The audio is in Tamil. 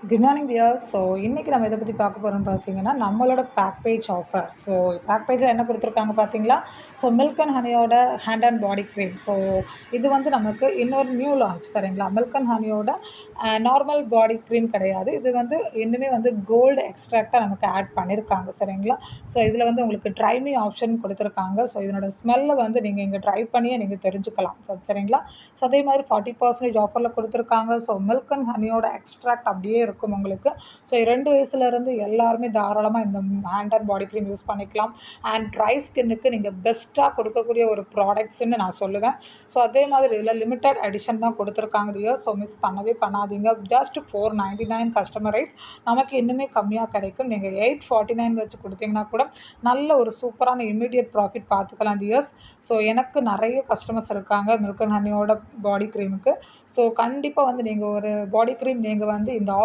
Good morning dear. ஸோ இன்றைக்கி நம்ம இதை பற்றி பார்க்க போகிறோம்னு பார்த்தீங்கன்னா, நம்மளோட back page offer. So back பேஜில் என்ன கொடுத்துருக்காங்க பார்த்தீங்களா? ஸோ மில்க் அண்ட் ஹனியோட hand and body cream. So இது வந்து நமக்கு இன்னொரு நியூ லான்ச் சரிங்களா? மில்க் அண்ட் ஹனியோட நார்மல் பாடி க்ரீம் கிடையாது. இது வந்து இன்னுமே வந்து கோல்டு எக்ஸ்ட்ராக்டாக நமக்கு ஆட் பண்ணியிருக்காங்க சரிங்களா? ஸோ இதில் வந்து உங்களுக்கு ட்ரை மீ ஆப்ஷன் கொடுத்துருக்காங்க. ஸோ இதனோட ஸ்மெல்லை வந்து நீங்கள் இங்கே ட்ரை பண்ணியே நீங்கள் தெரிஞ்சுக்கலாம். ஸோ சரிங்களா? ஸோ அதே மாதிரி 40% ஆஃபரில் கொடுத்துருக்காங்க. ஸோ மில்க் அண்ட் ஹனியோட எக்ஸ்ட்ராக்ட் அப்படியே இருக்கும் உங்களுக்கு. ஸோ 2 வயசுலேருந்து எல்லாருமே தாராளமாக இந்த hand and body cream use பண்ணிக்கலாம். அண்ட் ட்ரை ஸ்கின்னுக்கு நீங்கள் பெஸ்ட்டாக கொடுக்கக்கூடிய ஒரு ப்ராடக்ட்ஸ்ன்னு நான் சொல்லுவேன். ஸோ அதே மாதிரி இதில் லிமிட்டட் எடிஷன் தான் கொடுத்துருக்காங்க டியர். ஸோ மிஸ் பண்ணவே பண்ணாதீங்க. ஜஸ்ட் 499 கஸ்டமரைஸ் நமக்கு இன்னுமே கம்மியாக கிடைக்கும். நீங்கள் 849 வச்சு கொடுத்தீங்கன்னா கூட நல்ல ஒரு சூப்பரான இம்மீடியட் ப்ராஃபிட் பார்த்துக்கலாம் டியர்ஸ். ஸோ எனக்கு நிறைய கஸ்டமர்ஸ் இருக்காங்க மில்க் அண்ட் ஹனியோட பாடி க்ரீமுக்கு. ஸோ கண்டிப்பாக வந்து நீங்கள் ஒரு பாடி க்ரீம் நீங்கள் வந்து இந்த